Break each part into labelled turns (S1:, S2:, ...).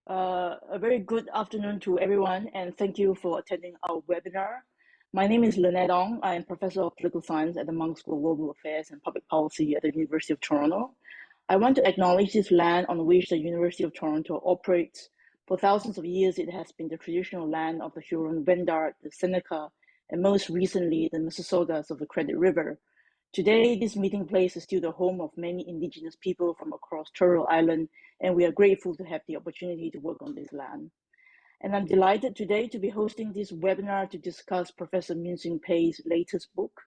S1: A very good afternoon to everyone, and thank you for attending our webinar. My name is Lynette Ong. I am Professor of Political Science at the Munk School of Global Affairs and Public Policy at the University of Toronto. I want to acknowledge this land on which the University of Toronto operates. For thousands of years, it has been the traditional land of the Huron-Wendat, the Seneca, and most recently, the Mississaugas of the Credit River. Today, this meeting place is still the home of many Indigenous people from across Turtle Island, and we are grateful to have the opportunity to work on this land. And I'm delighted today to be hosting this webinar to discuss Professor Minxin Pei's latest book.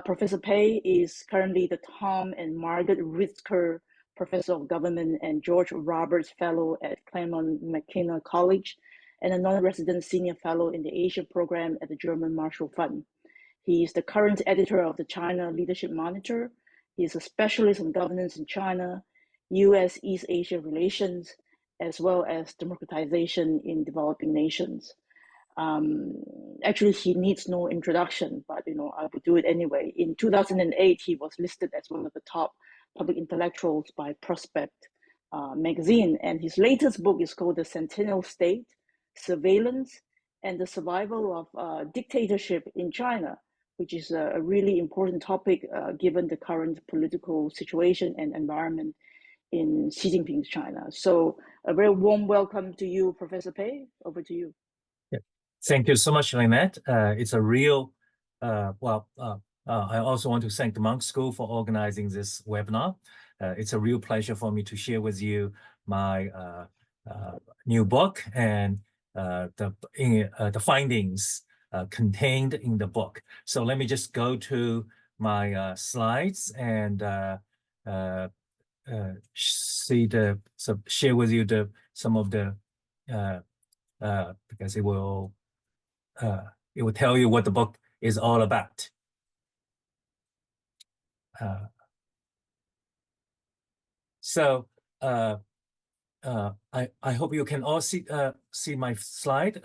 S1: Professor Pei is currently the Tom and Margaret Ritzker Professor of Government and George Roberts Fellow at Claremont McKenna College, and a non-resident senior fellow in the Asia program at the German Marshall Fund. He is the current editor of the China Leadership Monitor. He is a specialist on governance in China, US-East Asia relations, as well as democratization in developing nations. Actually, he needs no introduction, but I would do it anyway. In 2008, he was listed as one of the top public intellectuals by Prospect magazine, and his latest book is called The Sentinel State, Surveillance and the Survival of Dictatorship in China, which is a really important topic given the current political situation and environment in Xi Jinping's China. So a very warm welcome to you, Professor Pei. Over to you.
S2: Yeah. Thank you so much, Lynette. It's a real, I also want to thank the Munk School for organizing this webinar. It's a real pleasure for me to share with you my new book and the findings contained in the book. So let me just go to my slides and share with you some of the because it will tell you what the book is all about. I hope you can all see my slide.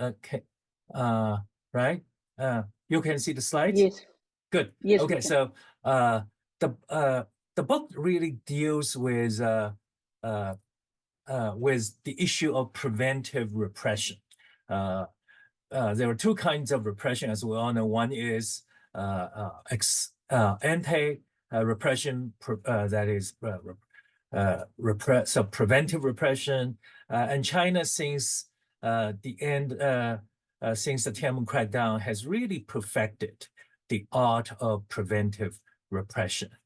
S2: Right? You can see the slides?
S1: Yes.
S2: Good.
S1: Yes.
S2: Okay. So the book really deals with the issue of preventive repression. There are two kinds of repression, as we all know. One is anti-repression, that is preventive repression. And China, since the end, since the Tiananmen crackdown, has really perfected the art of preventive repression.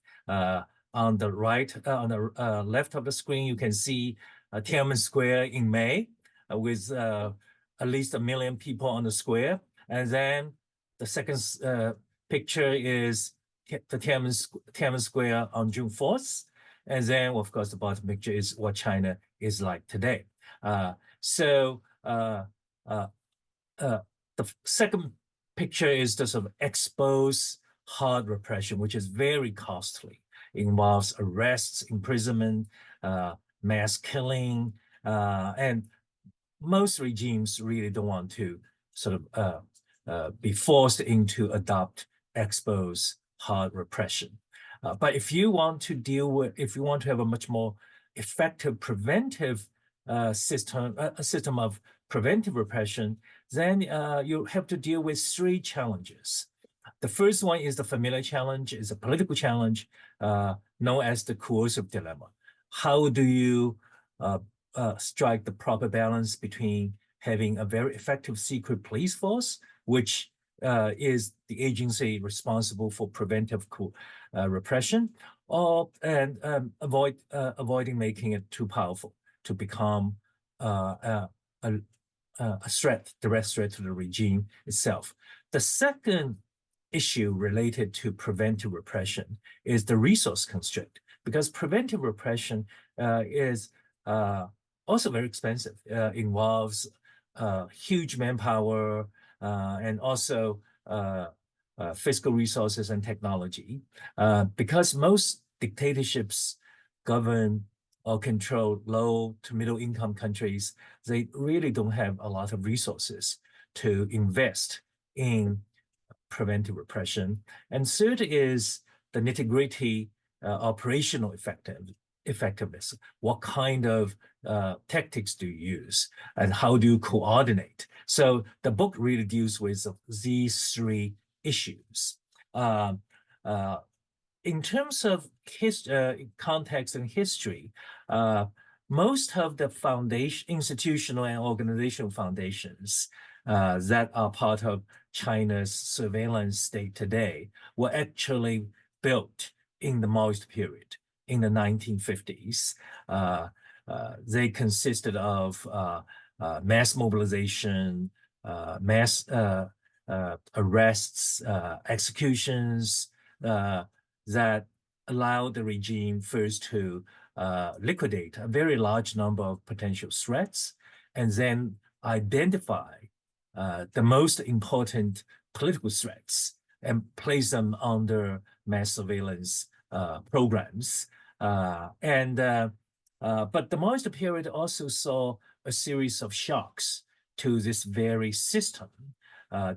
S2: On the right, on the left of the screen, you can see Tiananmen Square in May with at least 1 million people on the square. And then the second picture is the Tiananmen Square on June 4th. And then, of course, the bottom picture is what China is like today. The second picture is the sort of exposed hard repression, which is very costly. It involves arrests, imprisonment, mass killing, and most regimes really don't want to sort of be forced into adopt exposed hard repression. But if you want to have a much more effective preventive system of preventive repression, then you have to deal with three challenges. The first one is the familiar challenge, is a political challenge known as the coercive dilemma. How do you strike the proper balance between having a very effective secret police force, which is the agency responsible for preventive repression, and avoiding making it too powerful to become a direct threat to the regime itself. The second issue related to preventive repression is the resource constraint, because preventive repression is also very expensive. Involves huge manpower and also fiscal resources and technology. Because most dictatorships govern or control low to middle income countries, they really don't have a lot of resources to invest in preventive repression. And third is the nitty-gritty operational effectiveness. What kind of tactics do you use, and how do you coordinate? So the book really deals with these three issues. In terms of context and history, most of the institutional and organizational foundations that are part of China's surveillance state today were actually built in the Maoist period, in the 1950s. They consisted of mass mobilization, mass arrests, executions, that allowed the regime first to liquidate a very large number of potential threats, and then identify the most important political threats and place them under mass surveillance programs. But the Maoist period also saw a series of shocks to this very system. The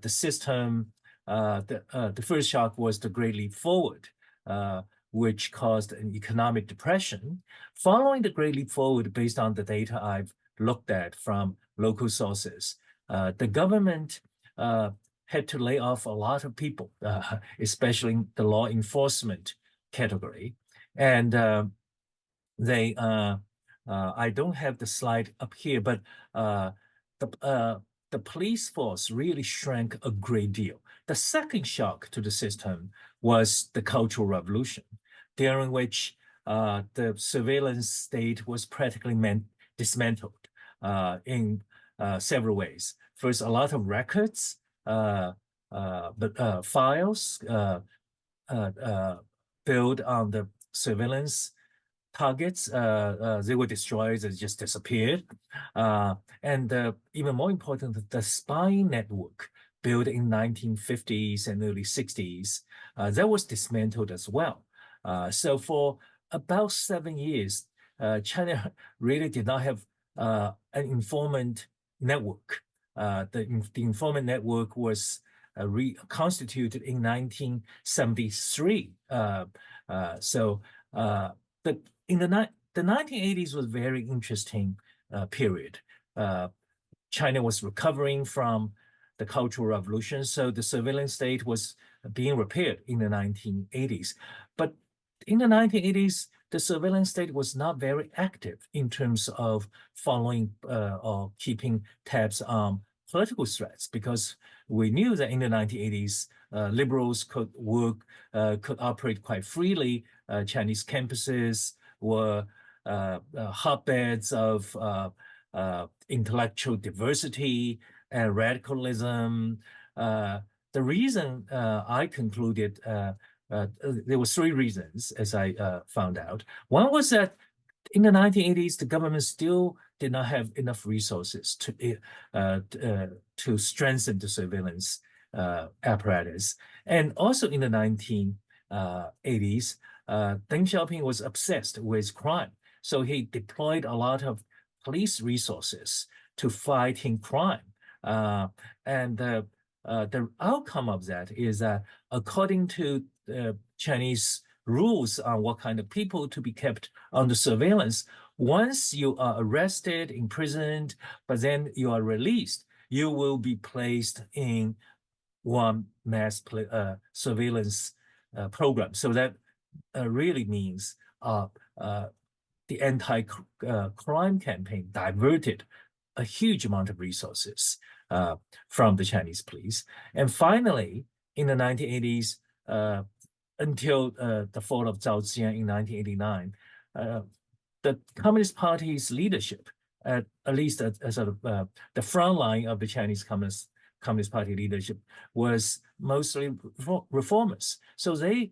S2: first shock was the Great Leap Forward, which caused an economic depression. Following the Great Leap Forward, based on the data I've looked at from local sources, the government had to lay off a lot of people, especially in the law enforcement category. And I don't have the slide up here, but the police force really shrank a great deal. The second shock to the system was the Cultural Revolution, during which the surveillance state was practically dismantled in several ways. First, a lot of records, files built on the surveillance targets, they were destroyed, they just disappeared. And even more important, the spy network built in 1950s and early 60s, that was dismantled as well. So for about 7 years, China really did not have an informant network. The informant network was reconstituted in 1973. In the 1980s was a very interesting period. China was recovering from the Cultural Revolution, so the surveillance state was being repaired in the 1980s. But in the 1980s, the surveillance state was not very active in terms of following or keeping tabs on political threats, because we knew that in the 1980s, liberals could operate quite freely. Chinese campuses were hotbeds of intellectual diversity and radicalism. The reason I concluded, there were three reasons, as I found out. One was that in the 1980s, the government still did not have enough resources to strengthen the surveillance apparatus. And also in the 1980s, Deng Xiaoping was obsessed with crime. So he deployed a lot of police resources to fighting crime. And the outcome of that is that according to Chinese rules on what kind of people to be kept under surveillance, once you are arrested, imprisoned, but then you are released, you will be placed in one mass surveillance program. So that really means the anti-crime campaign diverted a huge amount of resources from the Chinese police. And finally, in the 1980s, until the fall of Zhao Ziyan in 1989, the Communist Party's leadership, at least as sort of the front line of the Chinese Communist Party leadership, was mostly reformers. So they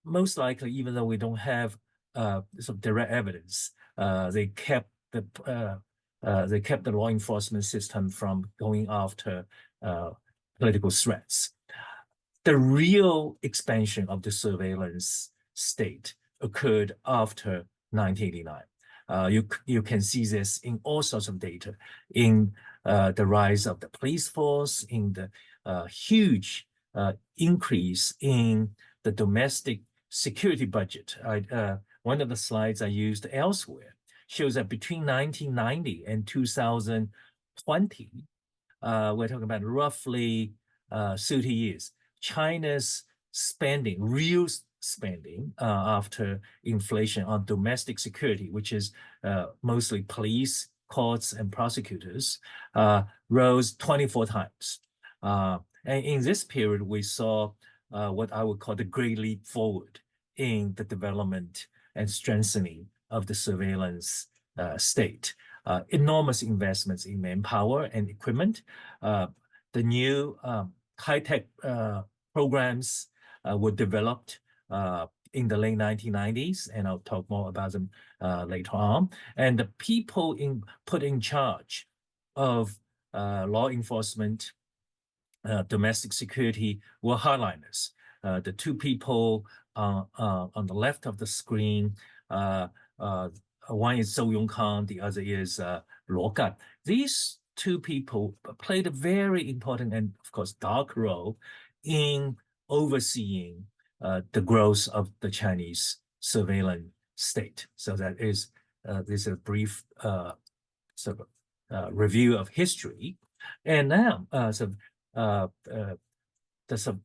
S2: most likely, even though we don't have some direct evidence, they kept the law enforcement system from going after political threats. The real expansion of the surveillance state occurred after 1989. You can see this in all sorts of data, in the rise of the police force, in the huge increase in the domestic security budget. One of the slides I used elsewhere shows that between 1990 and 2020, we're talking about roughly 30 years, China's spending, real spending after inflation on domestic security, which is mostly police, courts, and prosecutors, rose 24 times. And in this period, we saw what I would call the great leap forward in the development and strengthening of the surveillance state. Enormous investments in manpower and equipment. The new high-tech programs were developed in the late 1990s, and I'll talk more about them later on. And the people put in charge of law enforcement, domestic security were hardliners. The two people on the left of the screen, one is Zhou Yongkang, the other is Luo Gan. These two people played a very important and, of course, dark role in overseeing the growth of the Chinese surveillance state. So that is this is a brief sort of review of history. And now, there's a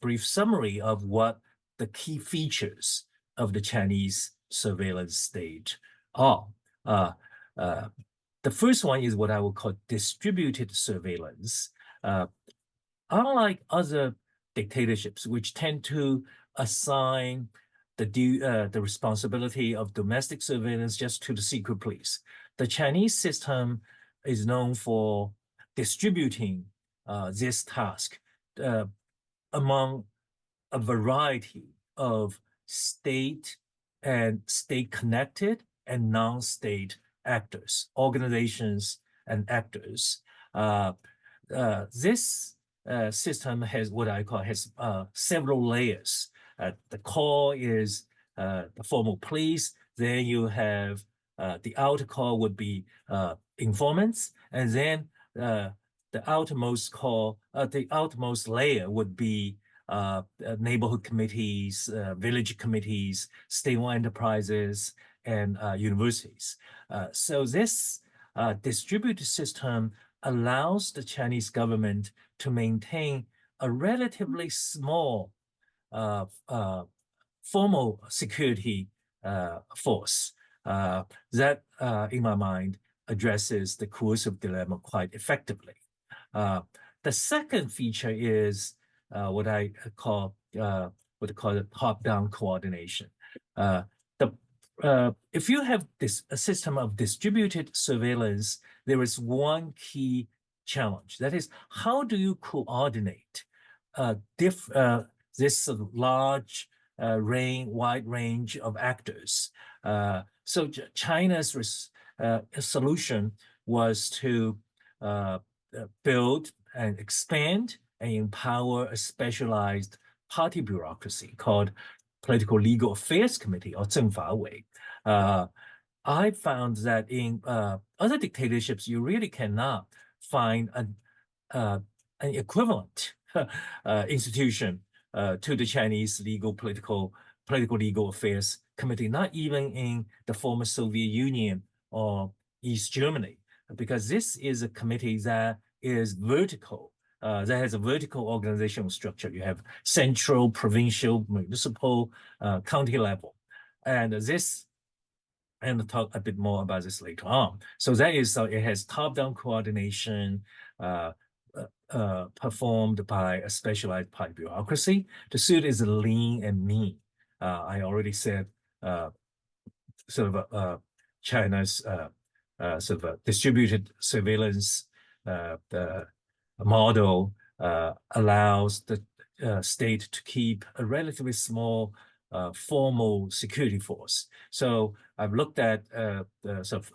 S2: brief summary of what the key features of the Chinese surveillance state are. The first one is what I would call distributed surveillance. Unlike other dictatorships, which tend to assign the responsibility of domestic surveillance just to the secret police, the Chinese system is known for distributing this task among a variety of state and state-connected and non-state actors, organizations, and actors. This system has what I call several layers. The core is the formal police. Then you have the outer core would be informants, and then the outermost layer would be neighborhood committees, village committees, state-owned enterprises, and universities. So this distributed system allows the Chinese government to maintain a relatively small formal security force that, in my mind, addresses the coercive dilemma quite effectively. The second feature is what I call the top-down coordination. If you have a system of distributed surveillance, there is one key challenge. That is, how do you coordinate this large wide range of actors? So China's solution was to build and expand and empower a specialized party bureaucracy called Political Legal Affairs Committee, or 政法委. I found that in other dictatorships, you really cannot find an equivalent institution to the Chinese Political Legal Affairs Committee, not even in the former Soviet Union or East Germany, because this is a committee that is vertical. That has a vertical organizational structure. You have central, provincial, municipal, county level. And I'll talk a bit more about this later on. So that is, it has top-down coordination performed by a specialized party bureaucracy. The suit is lean and mean. I already said China's distributed surveillance model allows the state to keep a relatively small formal security force. So I've looked at,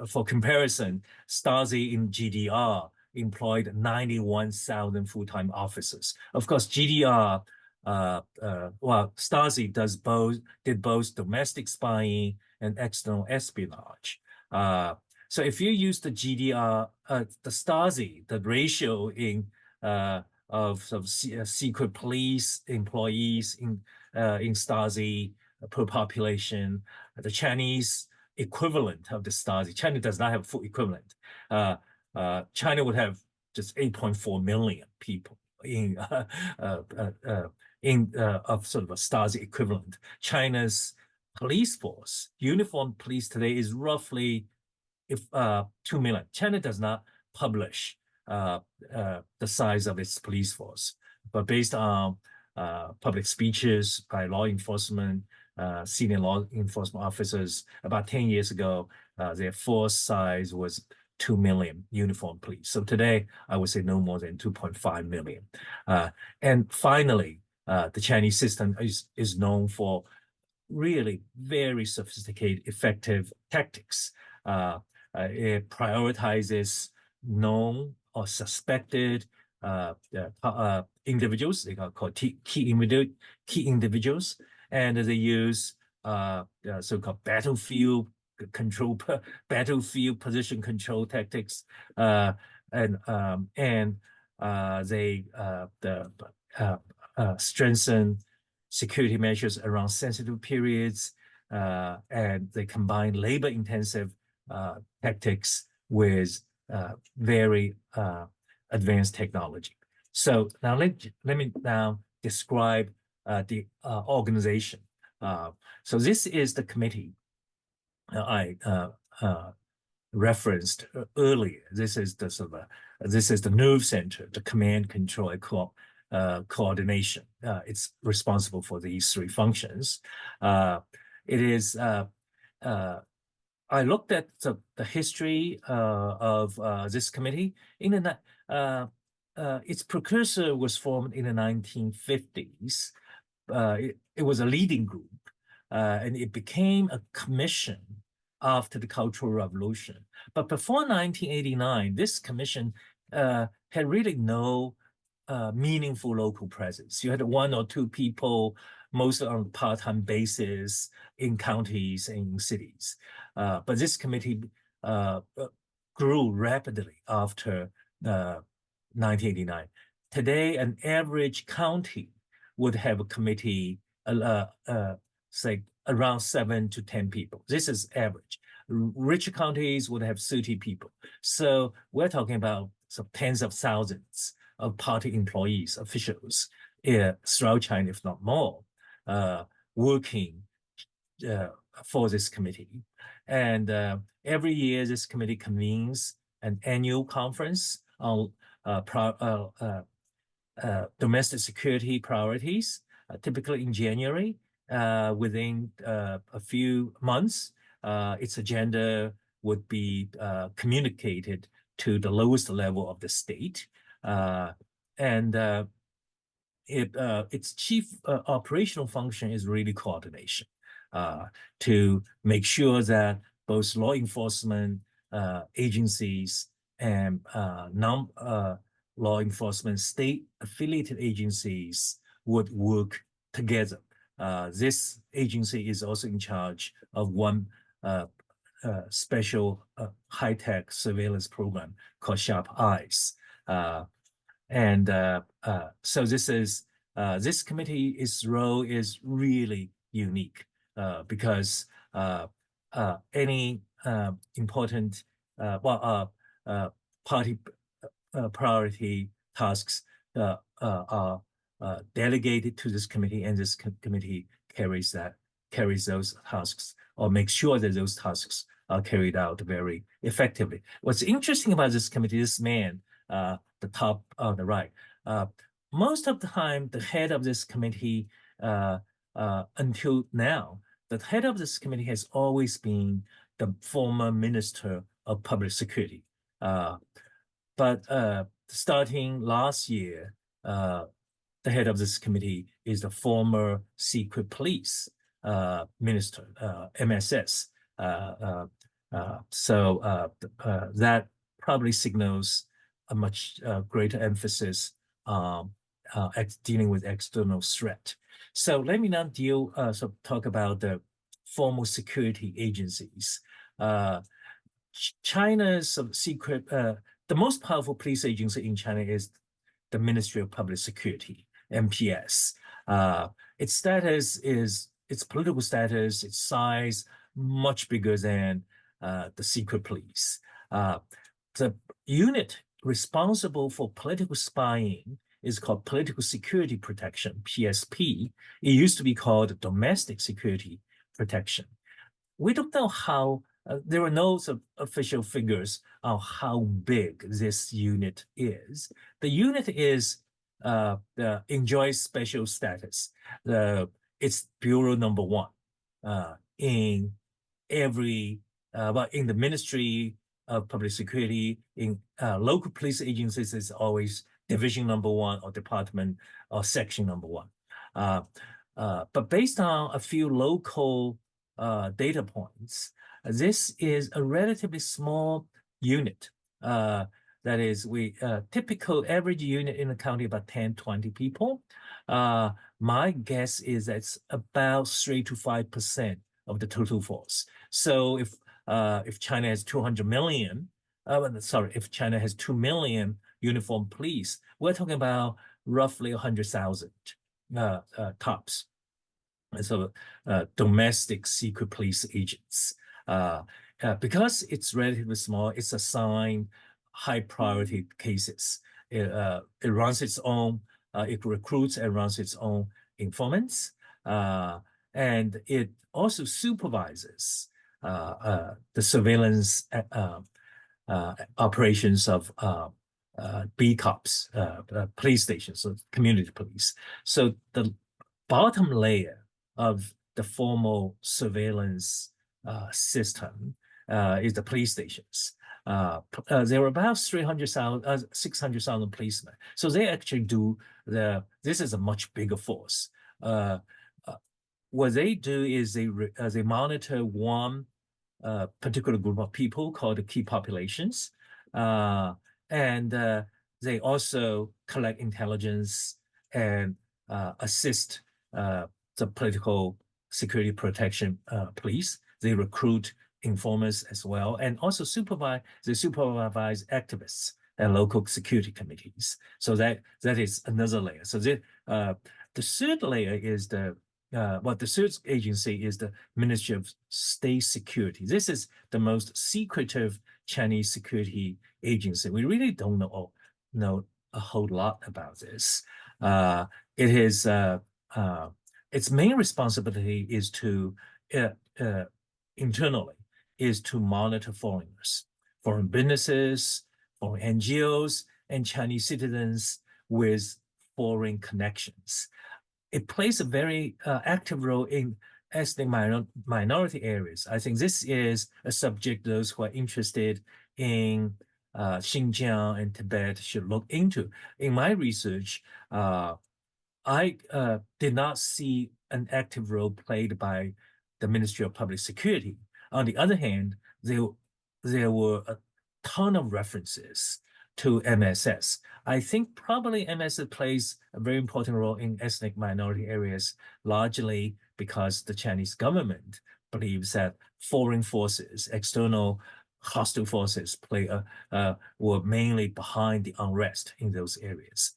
S2: for comparison, Stasi in GDR employed 91,000 full-time officers. Of course, GDR, Stasi did both domestic spying and external espionage. So if you use the GDR, the Stasi, the ratio of secret police employees in Stasi per population, the Chinese equivalent of the Stasi. China does not have full equivalent. China would have just 8.4 million people in of sort of a Stasi equivalent. China's police force, uniformed police today, is roughly 2 million. China does not publish the size of its police force, but based on public speeches by law enforcement, senior law enforcement officers, about 10 years ago, their force size was 2 million uniformed police. So today, I would say no more than 2.5 million. And finally, the Chinese system is known for really very sophisticated, effective tactics. It prioritizes known or suspected individuals. They are called key individuals, and they use so-called battlefield position control tactics, and they strengthen security measures around sensitive periods, and they combine labor-intensive tactics with very advanced technology. So now let me now describe the organization. So this is the committee I referenced earlier. This is the sort of this is the nerve center, the command, control, and coordination. It's responsible for these three functions. It is. I looked at the history of this committee. Its precursor was formed in the 1950s. It was a leading group, and it became a commission after the Cultural Revolution. But before 1989, this commission had really no meaningful local presence. You had one or two people, mostly on a part-time basis in counties and in cities. But this committee grew rapidly after 1989. Today, an average county would have a committee, say, around 7 to 10 people. This is average. Richer counties would have 30 people. So we're talking about tens of thousands of party employees, officials throughout China, if not more, working for this committee. And every year, this committee convenes an annual conference on domestic security priorities, typically in January. Within a few months, its agenda would be communicated to the lowest level of the state. Its chief operational function is really coordination, to make sure that both law enforcement agencies and non-law enforcement state-affiliated agencies would work together. This agency is also in charge of one special high-tech surveillance program called Sharp Eyes. So this committee's role is really unique because any important party priority tasks are delegated to this committee, and this committee carries those tasks, or makes sure that those tasks are carried out very effectively. What's interesting about this committee, this man, the top on the right, most of the time, the head of this committee, until now, the head of this committee has always been the former Minister of Public Security. But starting last year, the head of this committee is the former Secret Police Minister, MSS. That probably signals a much greater emphasis on dealing with external threat. So let me now talk about the formal security agencies. China's secret, the most powerful police agency in China is the Ministry of Public Security, MPS. Its status is, its political status, its size much bigger than the secret police. The unit responsible for political spying is called Political Security Protection, PSP. It used to be called Domestic Security Protection. We don't know how, there are no sort of official figures on how big this unit is. The unit is enjoys special status. It's bureau number one in every, in the Ministry of Public Security, in local police agencies, is always division number one or department or section number one. But based on a few local data points, this is a relatively small unit. That is, typical average unit in the county about 10, 20 people. My guess is that's about 3 to 5% of the total force. So if China has 200 million, if China has 2 million uniformed police, we're talking about roughly 100,000 tops. And so domestic secret police agents. Because it's relatively small, it's assigned high priority cases. It runs its own, it recruits and runs its own informants. And it also supervises the surveillance operations of B cops, police stations, so community police. So the bottom layer of the formal surveillance system is the police stations. There are about 600,000 policemen. So they actually do this is a much bigger force. What they do is they monitor one particular group of people called the key populations. And they also collect intelligence and assist the political security protection police. They recruit informers as well, and also supervise activists and local security committees. So that is another layer. So the third layer is the third agency is the Ministry of State Security. This is the most secretive Chinese security agency. We really don't know a whole lot about this. It is its main responsibility is to internally is to monitor foreigners, foreign businesses, foreign NGOs, and Chinese citizens with foreign connections. It plays a very active role in ethnic minority areas. I think this is a subject those who are interested in Xinjiang and Tibet should look into. In my research, I did not see an active role played by the Ministry of Public Security. On the other hand, there were a ton of references to MSS. I think probably MSS plays a very important role in ethnic minority areas, largely because the Chinese government believes that foreign forces, external hostile forces, were mainly behind the unrest in those areas.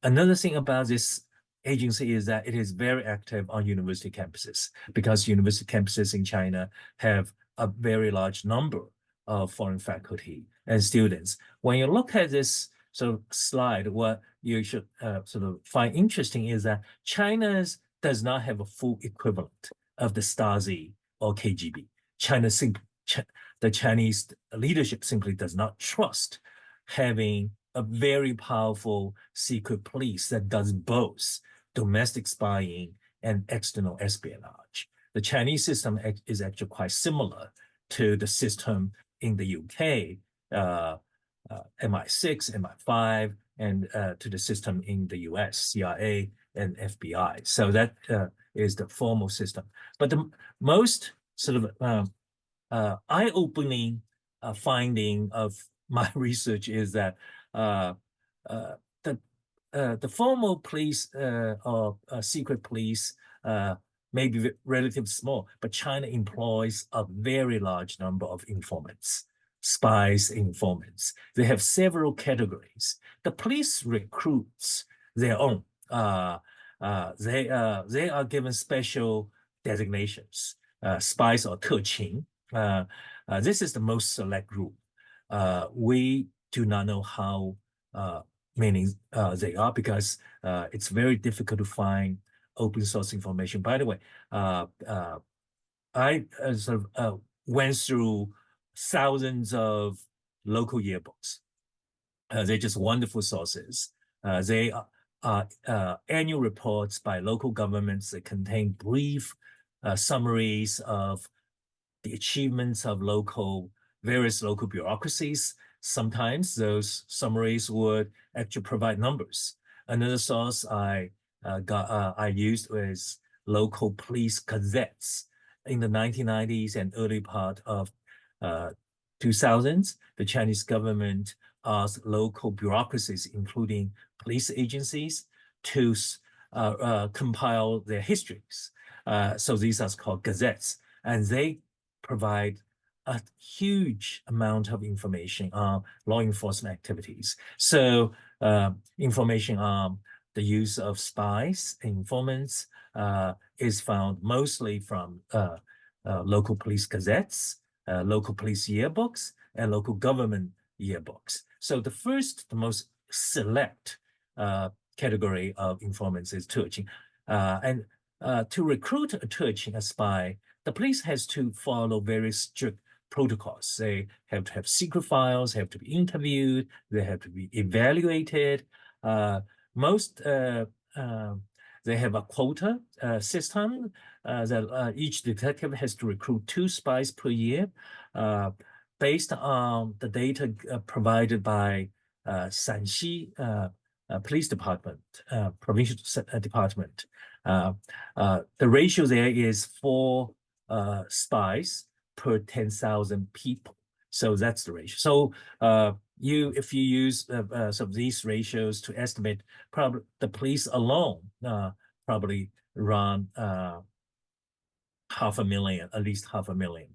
S2: Another thing about this agency is that it is very active on university campuses, because university campuses in China have a very large number of foreign faculty and students. When you look at this sort of slide, what you should sort of find interesting is that China does not have a full equivalent of the Stasi or KGB. The Chinese leadership simply does not trust having a very powerful secret police that does both domestic spying and external espionage. The Chinese system is actually quite similar to the system in the UK, MI6, MI5, and to the system in the US, CIA and FBI. So that is the formal system. But the most sort of eye-opening finding of my research is that the formal police or secret police may be relatively small, but China employs a very large number of informants, spies, informants. They have several categories. The police recruits their own. They are given special designations. spies or 特勤. This is the most select group. We do not know how many they are because it's very difficult to find open source information. By the way, I sort of went through thousands of local yearbooks. They're just wonderful sources. They are annual reports by local governments that contain brief summaries of the achievements of various local bureaucracies. Sometimes those summaries would actually provide numbers. Another source I used was local police gazettes. In the 1990s and early part of 2000s, the Chinese government asked local bureaucracies, including police agencies, to compile their histories. So these are called gazettes, and they provide a huge amount of information on law enforcement activities. So information on the use of spies, informants, is found mostly from local police gazettes, local police yearbooks, and local government yearbooks. So the most select category of informants is 特勤. And to recruit a spy, the police has to follow very strict protocols. They have to have secret files, have to be interviewed, they have to be evaluated. They have a quota system that each detective has to recruit 2 spies per year based on the data provided by Shanxi Police Department, provincial department. The ratio there is 4 spies per 10,000 people. So that's the ratio. So if you use some of these ratios to estimate, probably the police alone probably run at least half a million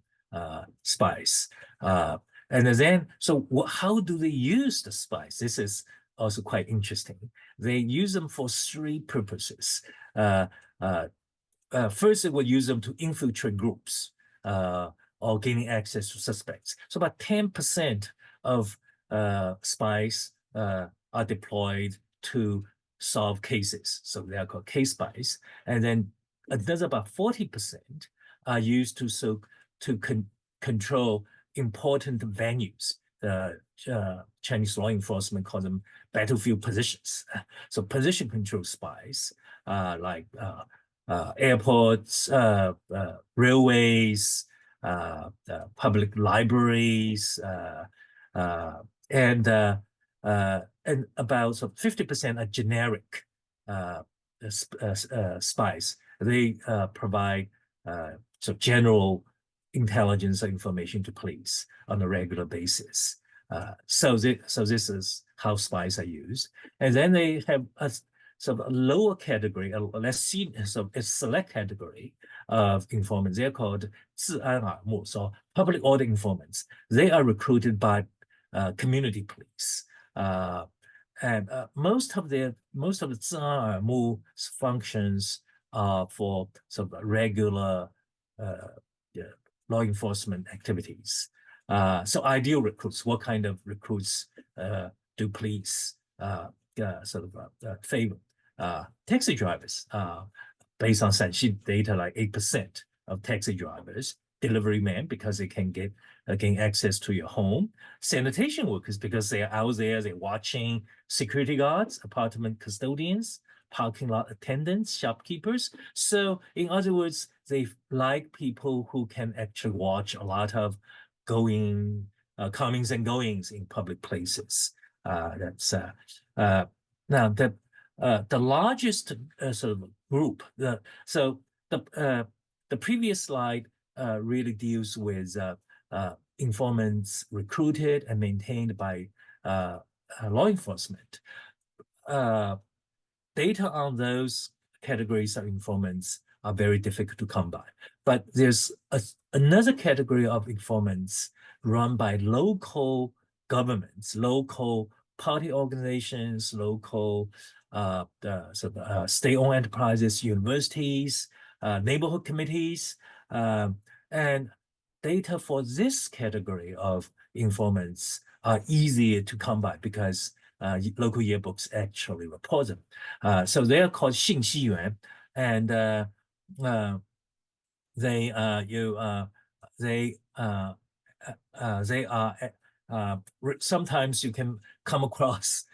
S2: spies. And then, so how do they use the spies? This is also quite interesting. They use them for 3 purposes. First, they will use them to infiltrate groups or gaining access to suspects. So about 10% of spies are deployed to solve cases. So they are called case spies. And then another about 40% are used to control important venues. Chinese law enforcement call them battlefield positions. So position control spies like airports, railways, public libraries, and about 50% are generic spies. They provide general intelligence information to police on a regular basis. So this is how spies are used. And then they have a lower category, a select category of informants. They're called 治安耳目, so public order informants. They are recruited by community police. And most of the 治安耳目 functions are for regular law enforcement activities. So ideal recruits, what kind of recruits do police favor? Taxi drivers, based on Shanxi data, like 8% of taxi drivers, delivery men, because they can gain access to your home. Sanitation workers, because they are out there, they're watching security guards, apartment custodians, parking lot attendants, shopkeepers. So in other words, they like people who can actually watch a lot of comings and goings in public places. Now the largest group. The previous slide really deals with informants recruited and maintained by law enforcement. Data on those categories of informants are very difficult to come by. But there's another category of informants run by local governments, local party organizations, local state-owned enterprises, universities, neighborhood committees. And data for this category of informants are easier to come by because local yearbooks actually report them. So they are called 信息源, and they are sometimes you can come across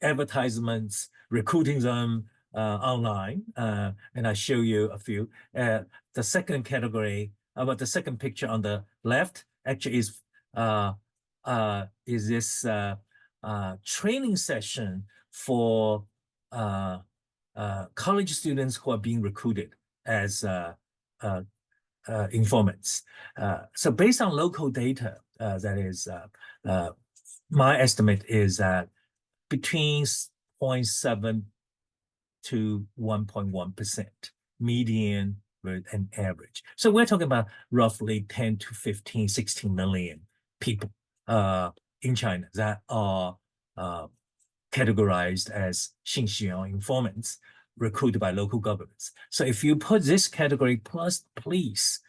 S2: advertisements recruiting them online, and I show you a few. The second category, about the second picture on the left, actually is this training session for college students who are being recruited as informants. So based on local data, that is, my estimate is that between 0.7 to 1.1% median and average. So we're talking about roughly 10 to 15, 16 million people in China that are categorized as 信息源 informants recruited by local governments. So if you put this category plus police,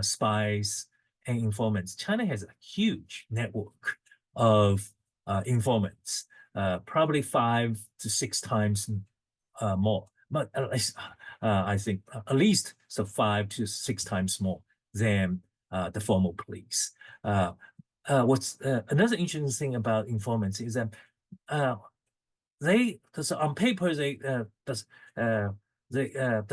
S2: spies, and informants, China has a huge network of informants, probably 5 to 6 times more, but at least, I think at least 5 to 6 times more than the formal police. What's another interesting thing about informants is that because on paper the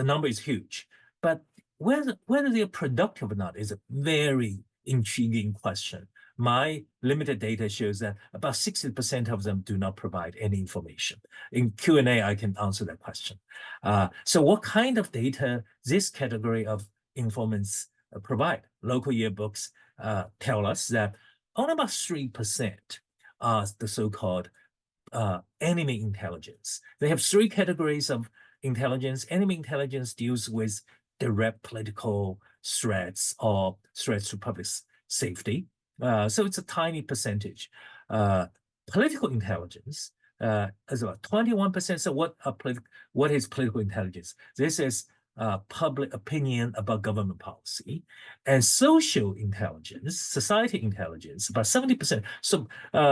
S2: number is huge, but whether they are productive or not is a very intriguing question. My limited data shows that about 60% of them do not provide any information. In Q&A, I can answer that question. So what kind of data this category of informants provide? Local yearbooks tell us that only about 3% are the so-called enemy intelligence. They have 3 categories of intelligence. Enemy intelligence deals with direct political threats or threats to public safety. So it's a tiny percentage. Political intelligence is about 21%. So what is political intelligence? This is public opinion about government policy. And social intelligence, society intelligence, about 70%. So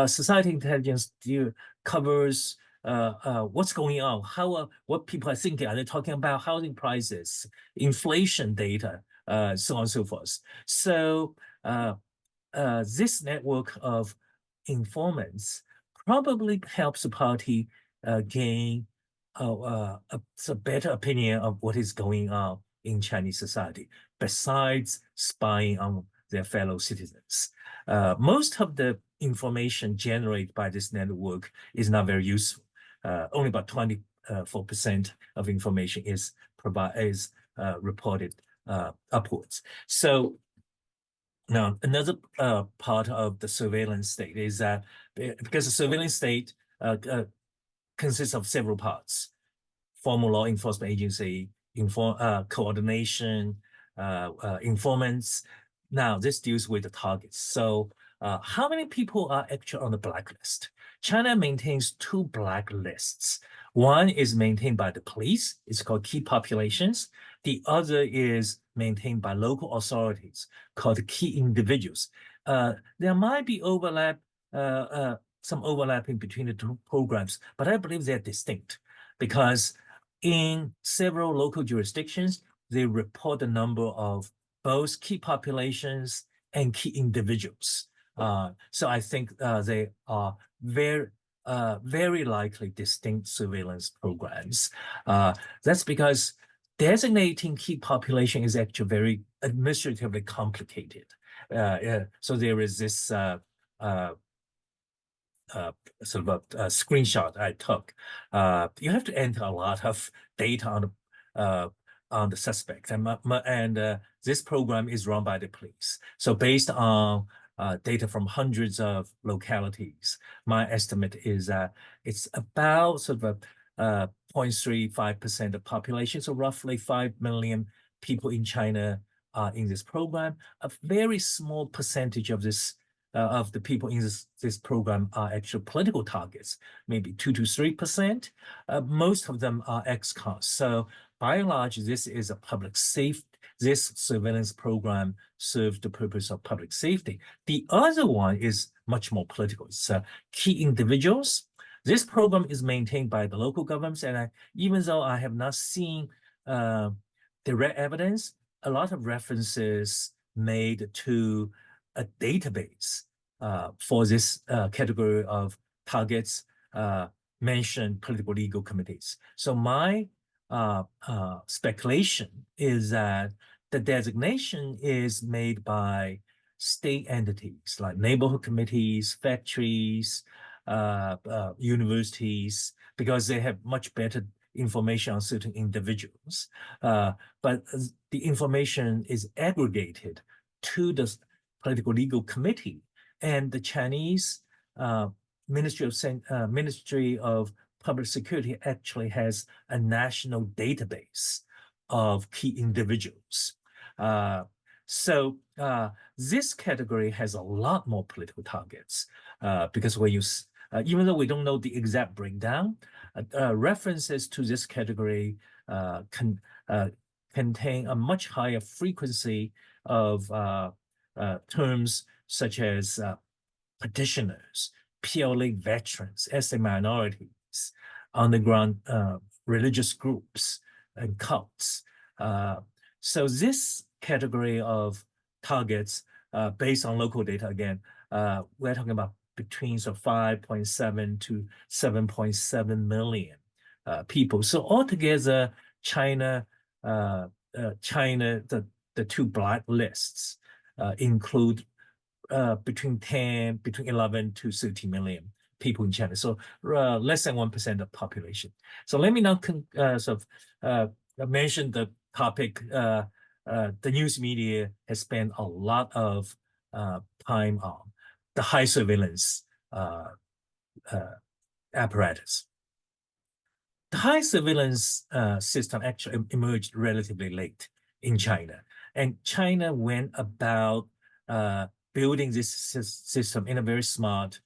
S2: society intelligence covers what's going on, what people are thinking. Are they talking about housing prices, inflation data, so on and so forth. So this network of informants probably helps the party gain a better opinion of what is going on in Chinese society, besides spying on their fellow citizens. Most of the information generated by this network is not very useful. Only about 24% of information is reported upwards. So now another part of the surveillance state is that because the surveillance state consists of several parts: formal law enforcement agency, coordination, informants. Now this deals with the targets. So how many people are actually on the blacklist? China maintains 2 blacklists. One is maintained by the police. It's called key populations. The other is maintained by local authorities called key individuals. There might be some overlapping between the 2 programs, but I believe they're distinct because in several local jurisdictions, they report the number of both key populations and key individuals. So I think they are very likely distinct surveillance programs. That's because designating key population is actually very administratively complicated. So there is this sort of a screenshot I took. You have to enter a lot of data on the suspect, and this program is run by the police. So based on data from hundreds of localities, my estimate is that it's about sort of a 0.35% of population, so roughly 5 million people in China are in this program. A very small percentage of this of the people in this program are actual political targets, maybe 2 to 3%. Most of them are ex-cons. So by and large, this is a public safety. This surveillance program serves the purpose of public safety. The other one is much more political. It's key individuals. This program is maintained by the local governments, and even though I have not seen direct evidence, a lot of references made to a database for this category of targets mention political legal committees. So my speculation is that the designation is made by state entities like neighborhood committees, factories, universities, because they have much better information on certain individuals. But the information is aggregated to the political legal committee, and the Chinese Ministry of Public Security actually has a national database of key individuals. So this category has a lot more political targets because when you, even though we don't know the exact breakdown, references to this category contain a much higher frequency of terms such as petitioners, PLA veterans, ethnic minorities, underground religious groups, and cults. So this category of targets based on local data, again, we're talking about between 5.7 to 7.7 million people. So altogether, China, the two blacklists include between 11 to 30 million people in China. So less than 1% of population. So let me now mention the topic. The news media has spent a lot of time on the high surveillance apparatus. The high surveillance system actually emerged relatively late in China, and China went about building this system in a very smart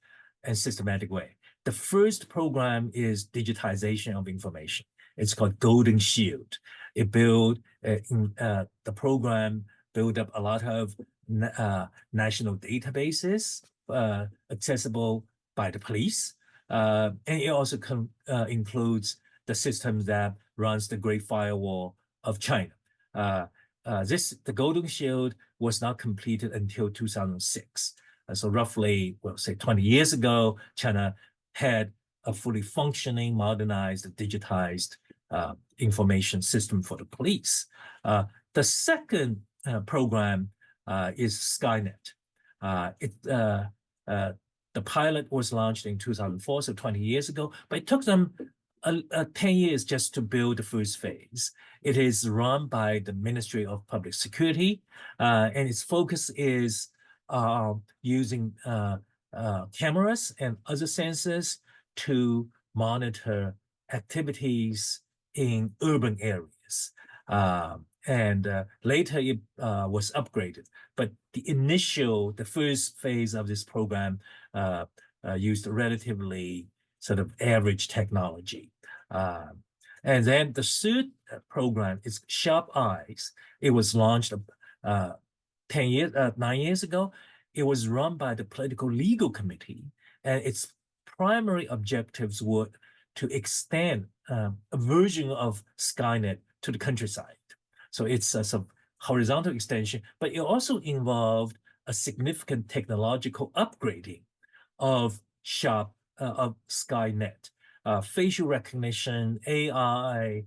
S2: and systematic way. The first program is digitization of information. It's called Golden Shield. It the program built up a lot of national databases accessible by the police. And it also includes the system that runs the Great Firewall of China. The Golden Shield was not completed until 2006. So roughly, well, say 20 years ago, China had a fully functioning, modernized, digitized information system for the police. The second program is Skynet. The pilot was launched in 2004, so 20 years ago, but it took them 10 years just to build the first phase. It is run by the Ministry of Public Security, and its focus is using cameras and other sensors to monitor activities in urban areas. Later it was upgraded, but the first phase of this program used relatively sort of average technology. And then the third program is Sharp Eyes. It was launched 9 years ago. It was run by the Political Legal Committee, and its primary objectives were to extend a version of Skynet to the countryside. So it's a sort of horizontal extension, but it also involved a significant technological upgrading of Skynet. Facial recognition, AI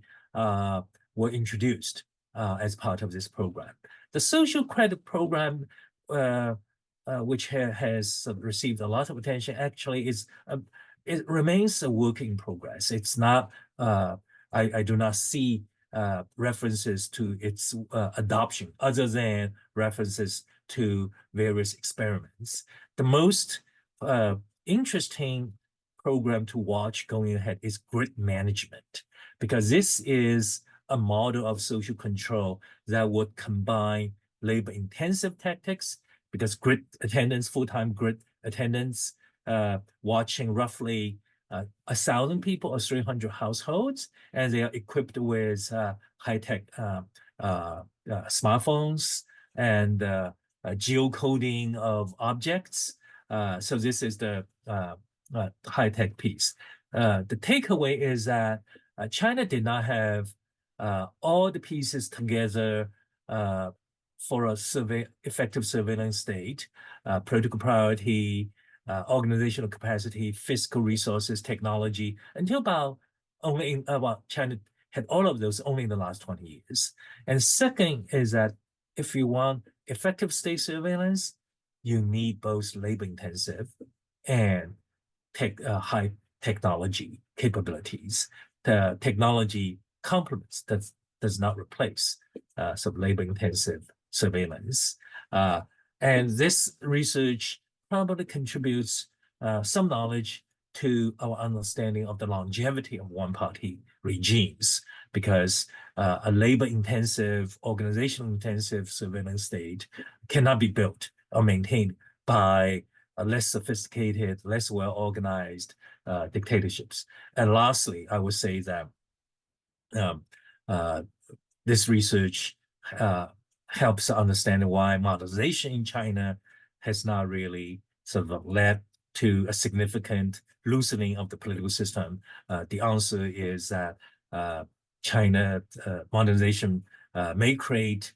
S2: were introduced as part of this program. The social credit program, which has received a lot of attention, actually it remains a work in progress. It's not. I do not see references to its adoption other than references to various experiments. The most interesting program to watch going ahead is grid management, because this is a model of social control that would combine labor-intensive tactics, because grid attendance, full-time grid attendance, watching roughly 1,000 people or 300 households, and they are equipped with high-tech smartphones and geocoding of objects. So this is the high-tech piece. The takeaway is that China did not have all the pieces together for a effective surveillance state, political priority, organizational capacity, fiscal resources, technology, until about China had all of those only in the last 20 years. And second is that if you want effective state surveillance, you need both labor-intensive and high technology capabilities. The technology complements, does not replace some labor-intensive surveillance. And this research probably contributes some knowledge to our understanding of the longevity of one-party regimes, because a labor-intensive, organizational-intensive surveillance state cannot be built or maintained by less sophisticated, less well-organized dictatorships. And lastly, I would say that this research helps understand why modernization in China has not really sort of led to a significant loosening of the political system. The answer is that China modernization may create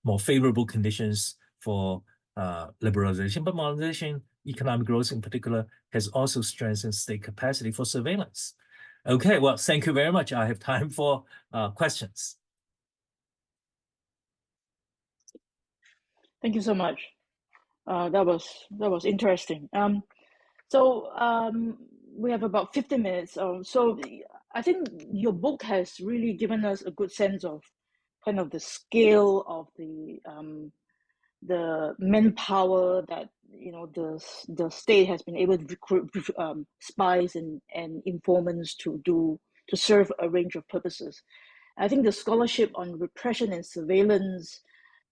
S2: more favorable conditions for liberalization, but modernization, economic growth in particular, has also strengthened state capacity for surveillance. Okay, well, thank you very much. I have time for questions.
S1: Thank you so much. That was interesting. We have about 15 minutes. So I think your book has really given us a good sense of kind of the scale of the manpower that the state has been able to recruit spies and informants to serve a range of purposes. I think the scholarship on repression and surveillance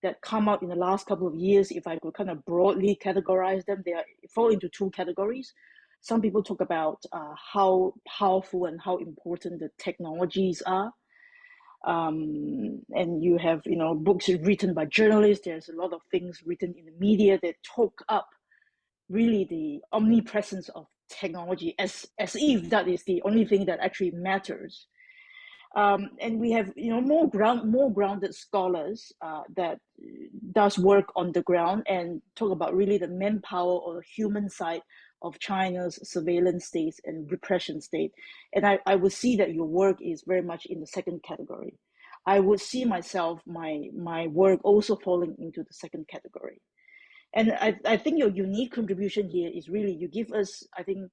S1: that come out in the last couple of years, if I could kind of broadly categorize them, they fall into two categories. Some people talk about how powerful and how important the technologies are. And you have, books written by journalists. There's a lot of things written in the media that talk up really the omnipresence of technology as if that is the only thing that actually matters. And we have, more grounded scholars that does work on the ground and talk about really the manpower or the human side of China's surveillance states and repression state. And I would see that your work is very much in the second category. I would see myself, my work also falling into the second category. And I think your unique contribution here is really, you give us, I think,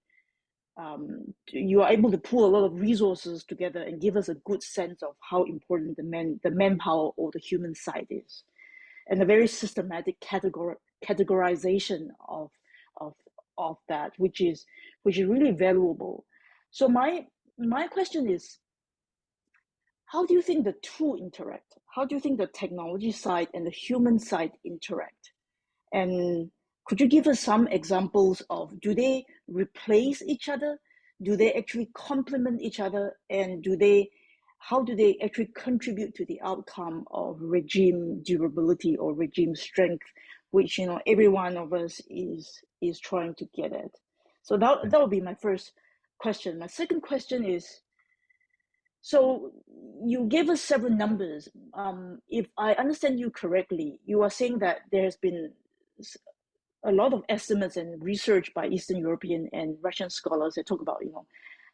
S1: you are able to pull a lot of resources together and give us a good sense of how important the manpower or the human side is, and a very systematic categorization of that, which is really valuable. So my question is, how do you think the two interact? How do you think the technology side and the human side interact? And could you give us some examples of, do they replace each other? Do they actually complement each other? And how do they actually contribute to the outcome of regime durability or regime strength, which every one of us is trying to get at? So that would be my first question. My second question is, so you gave us several numbers. If I understand you correctly, you are saying that there has been a lot of estimates and research by Eastern European and Russian scholars that talk about,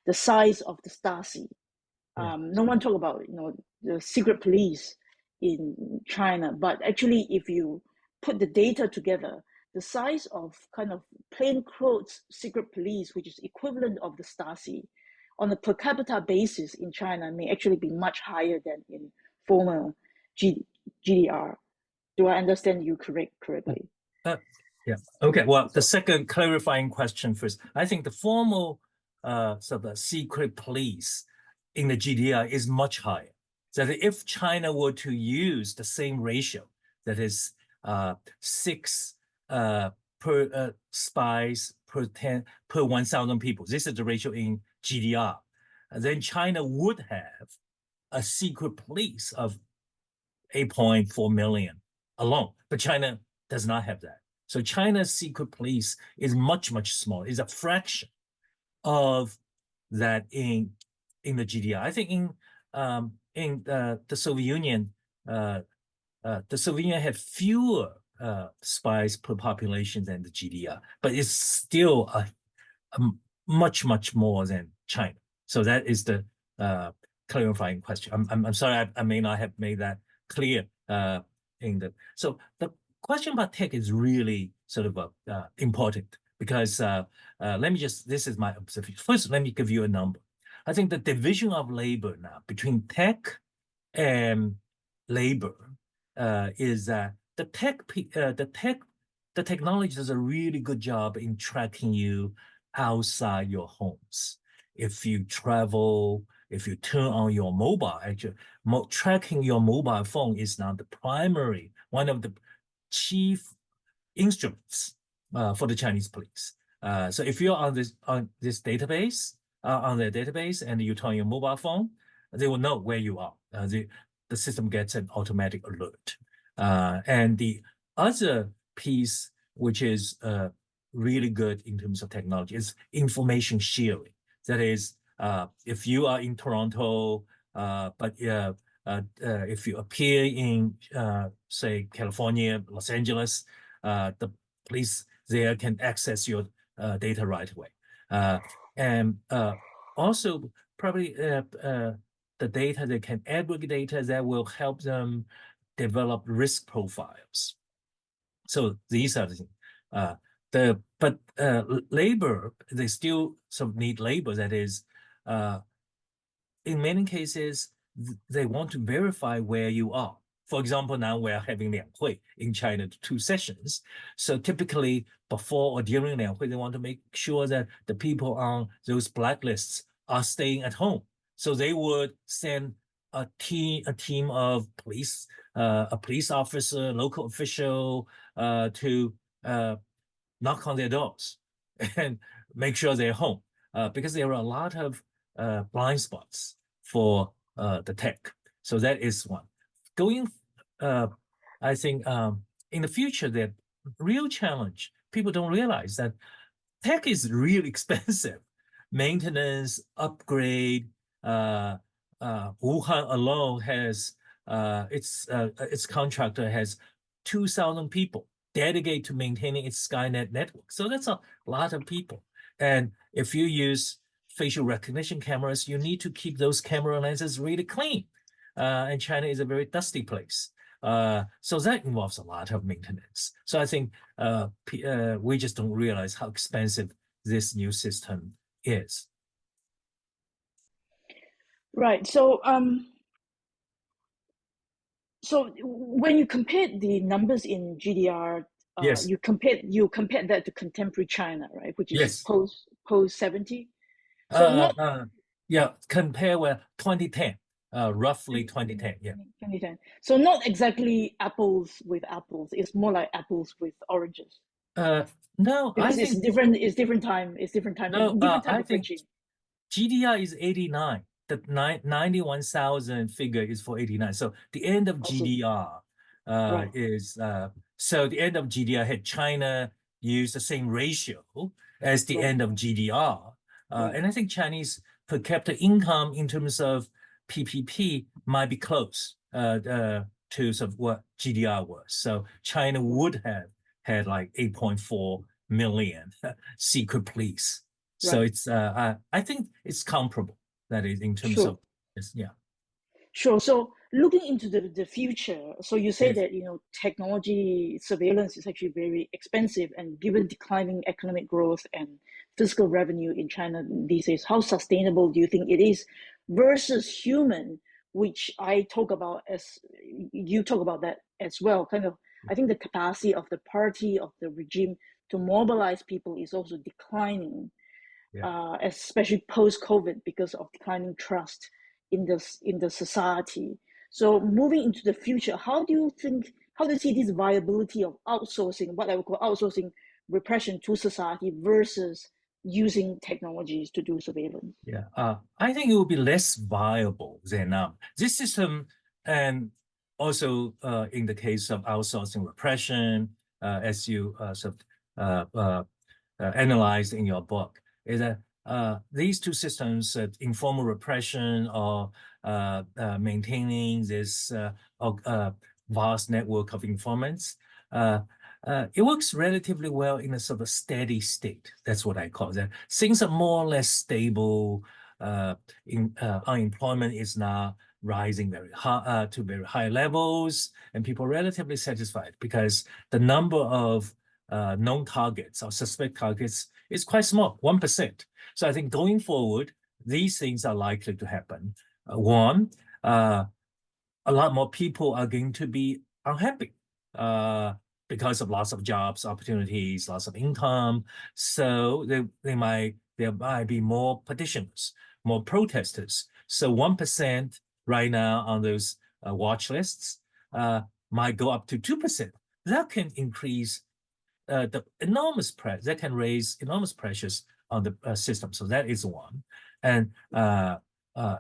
S1: the size of the Stasi. No one talk about, the secret police in China, but actually, if you put the data together, the size of kind of plainclothes secret police, which is equivalent of the Stasi, on a per capita basis in China may actually be much higher than in former GDR. Do I understand you correctly?
S2: Yeah. Okay. Well, the second clarifying question first. I think the formal sort of secret police in the GDR is much higher. So that if China were to use the same ratio, that is 6 spies per 1,000 people. This is the ratio in GDR. Then China would have a secret police of 8.4 million alone, but China does not have that. So China's secret police is much, much smaller. It's a fraction of that in the GDR. I think in the Soviet Union, had fewer spies per population than the GDR, but it's still a much, much more than China. So that is the clarifying question. I'm sorry, I may not have made that clear so the question about tech is really sort of important because this is my observation. First, let me give you a number. I think the division of labor now between tech and labor is that the technology does a really good job in tracking you outside your homes. If you travel, if you turn on your mobile, actually, tracking your mobile phone is now one of the chief instruments for the Chinese police. So if you're on this database, on their database, and you turn on your mobile phone, they will know where you are. The system gets an automatic alert. And the other piece, which is really good in terms of technology, is information sharing. That is, if you are in Toronto, but if you appear in, say, California, Los Angeles, the police there can access your data right away. And also, probably the data, they can aggregate data that will help them develop risk profiles. So these are the things. But labor, they still sort of need labor. That is, in many cases, they want to verify where you are. For example, now we're having Liang Hui in China, 2 sessions. So typically, before or during Liang Hui, they want to make sure that the people on those blacklists are staying at home. So they would send a team of police, a police officer, local official, to knock on their doors and make sure they're home, because there are a lot of blind spots for the tech. So that is one. I think in the future, the real challenge, people don't realize that tech is really expensive. Maintenance, upgrade. Wuhan alone has its contractor has 2,000 people dedicated to maintaining its Skynet network. So that's a lot of people. And if you use facial recognition cameras, you need to keep those camera lenses really clean. And China is a very dusty place. So that involves a lot of maintenance. So I think we just don't realize how expensive this new system is.
S1: Right. So so when you compare the numbers in GDR,
S2: Yes.
S1: you compare that to contemporary China, right? Which is
S2: Yes.
S1: post 70. So
S2: yeah, compare with 2010, roughly 2010. Yeah.
S1: 2010. So not exactly apples with apples. It's more like apples with oranges.
S2: No,
S1: Because
S2: I think
S1: it's different time. It's different time.
S2: no.
S1: Different type
S2: I
S1: of
S2: think
S1: regime.
S2: GDR is 89. The 91,000 figure is for 89. So the end of GDR
S1: Right.
S2: is so the end of GDR had China use the same ratio as the
S1: Right.
S2: end of GDR.
S1: Right.
S2: And I think Chinese per capita income in terms of PPP might be close to sort of what GDR was. So China would have had like 8.4 million secret police. So
S1: Right.
S2: it's I think it's comparable. That is in terms
S1: Sure.
S2: of yeah.
S1: Sure. So looking into the future, so you say
S2: Yes.
S1: that technology surveillance is actually very expensive, and given declining economic growth and fiscal revenue in China these days, how sustainable do you think it is versus human, which I talk about as you talk about that as well? Kind of, I think the capacity of the party of the regime to mobilize people is also declining.
S2: Yeah.
S1: Especially post-COVID because of declining trust in the society. So moving into the future, how do you see this viability of outsourcing, what I would call outsourcing repression to society versus using technologies to do surveillance?
S2: Yeah, I think it will be less viable than now. This system, and also in the case of outsourcing repression, as you sort of analyzed in your book, is that these two systems, informal repression or maintaining this vast network of informants, it works relatively well in a sort of steady state. That's what I call that. Things are more or less stable. Unemployment is now rising very high to very high levels, and people are relatively satisfied because the number of known targets or suspect targets is quite small, 1%. So I think going forward, these things are likely to happen. One, a lot more people are going to be unhappy because of lots of jobs, opportunities, lots of income. So there might be more petitioners, more protesters. So 1% right now on those watch lists might go up to 2%. That can increase the enormous pressure. That can raise enormous pressures on the system. So that is one. And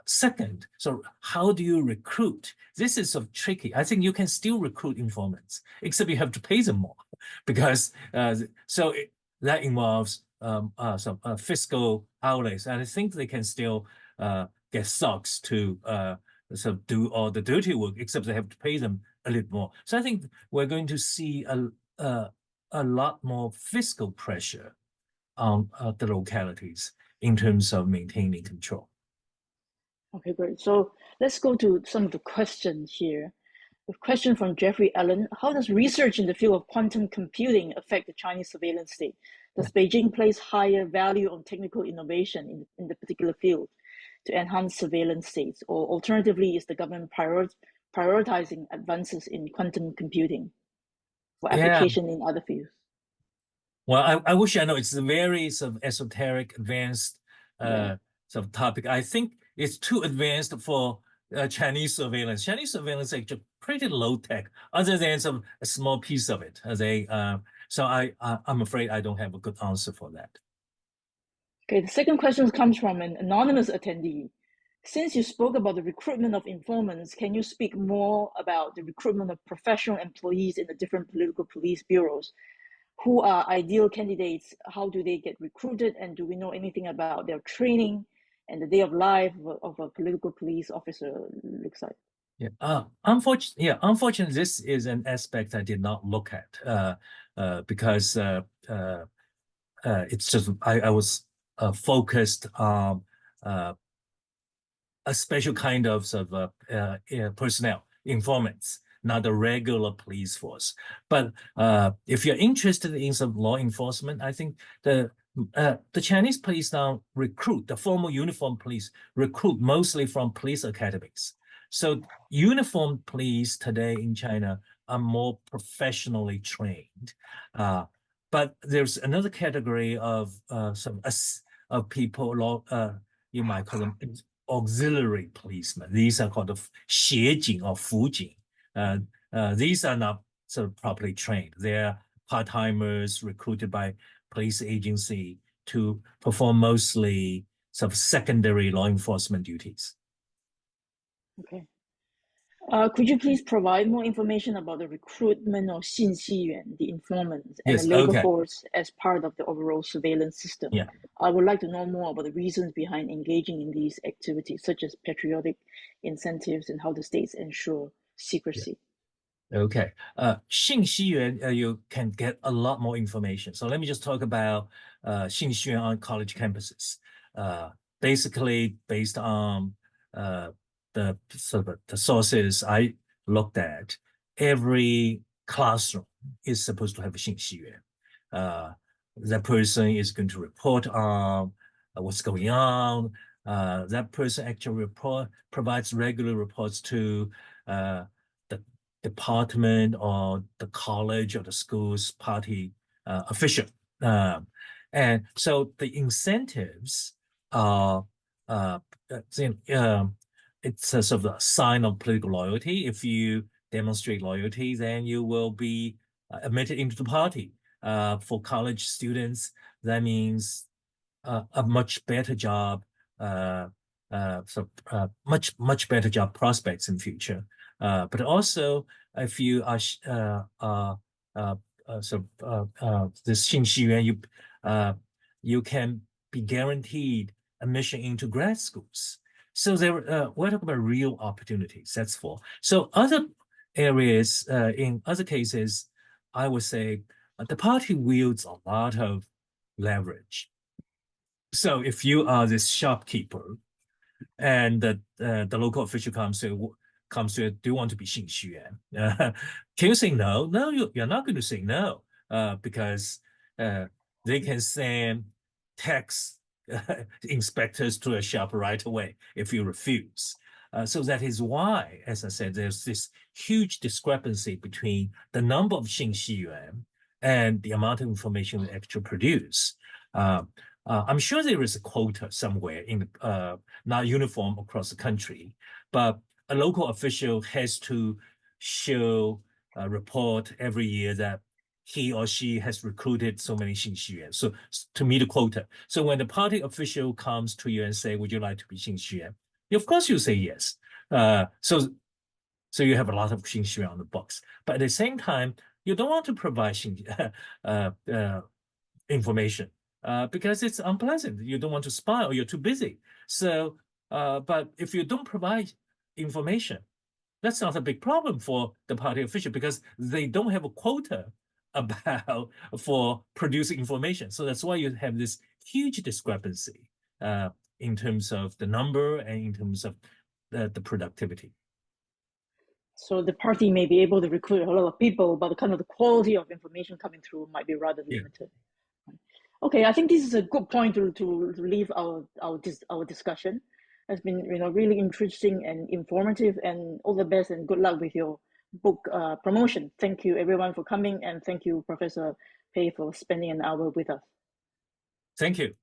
S2: second, so how do you recruit? This is sort of tricky. I think you can still recruit informants, except you have to pay them more, because that involves some fiscal outlays. And I think they can still get thugs to sort of do all the dirty work, except they have to pay them a little more. So I think we're going to see a lot more fiscal pressure on the localities in terms of maintaining control.
S1: Okay, great. So let's go to some of the questions here. A question from Jeffrey Allen. How does research in the field of quantum computing affect the Chinese surveillance state? Does Beijing place higher value on technical innovation in the particular field to enhance surveillance states? Or alternatively, is the government prioritizing advances in quantum computing for application in other fields?
S2: Well, I wish I know. It's a very sort of esoteric, advanced sort of topic. I think it's too advanced for Chinese surveillance. Chinese surveillance is actually pretty low tech, other than some a small piece of it. So I'm afraid I don't have a good answer for that.
S1: Okay, the second question comes from an anonymous attendee. Since you spoke about the recruitment of informants, can you speak more about the recruitment of professional employees in the different political police bureaus? Who are ideal candidates? How do they get recruited? And do we know anything about their training and the day of life of a political police officer looks like?
S2: Yeah. Unfortunately, this is an aspect I did not look at because it's just I was focused on a special kind of sort of personnel, informants, not the regular police force. But if you're interested in some law enforcement, I think the Chinese police now recruit, the formal uniformed police recruit mostly from police academies. So uniformed police today in China are more professionally trained. But there's another category of of people, you might call them auxiliary policemen. These are called xie jing or fu jing. These are not sort of properly trained. They're part-timers recruited by police agency to perform mostly sort of secondary law enforcement duties.
S1: Okay. Could you please provide more information about the recruitment of 信息员, the informants, and the labor force as part of the overall surveillance system?
S2: Yeah.
S1: I would like to know more about the reasons behind engaging in these activities, such as patriotic incentives and how the states ensure secrecy.
S2: Okay. 信息员, you can get a lot more information. So let me just talk about 信息员 on college campuses. Basically, based on the sources I looked at, every classroom is supposed to have a 信息员. That person is going to report on what's going on. That person actually provides regular reports to the department or the college or the school's party official. And so the incentives are it's a sort of a sign of political loyalty. If you demonstrate loyalty, then you will be admitted into the party. For college students, that means a much better job, much better job prospects in future. But also, if you are this 信息源, you can be guaranteed admission into grad schools. So we're talking about real opportunities. That's for. So other areas, in other cases, I would say the party wields a lot of leverage. So if you are this shopkeeper and the local official comes to, do you want to be 信息员? Can you say no? No, you're not going to say no, because they can send tax inspectors to a shop right away if you refuse. So that is why, as I said, there's this huge discrepancy between the number of 信息员 and the amount of information they actually produce. I'm sure there is a quota somewhere in not uniform across the country, but a local official has to show a report every year that he or she has recruited so many 信息员, so to meet a quota. So when the party official comes to you and say, would you like to be 信息员? Of course you say yes. So you have a lot of 信息员 on the books. But at the same time, you don't want to provide information because it's unpleasant. You don't want to spy or you're too busy. So, but if you don't provide information, that's not a big problem for the party official because they don't have a quota for producing information. So that's why you have this huge discrepancy in terms of the number and in terms of the productivity.
S1: So the party may be able to recruit a lot of people, but kind of the quality of information coming through might be rather limited. Yeah. Okay, I think this is a good point to leave our discussion. It's been really interesting and informative, and all the best and good luck with your book promotion. Thank you everyone for coming, and thank you Professor Pei for spending an hour with us.
S2: Thank you.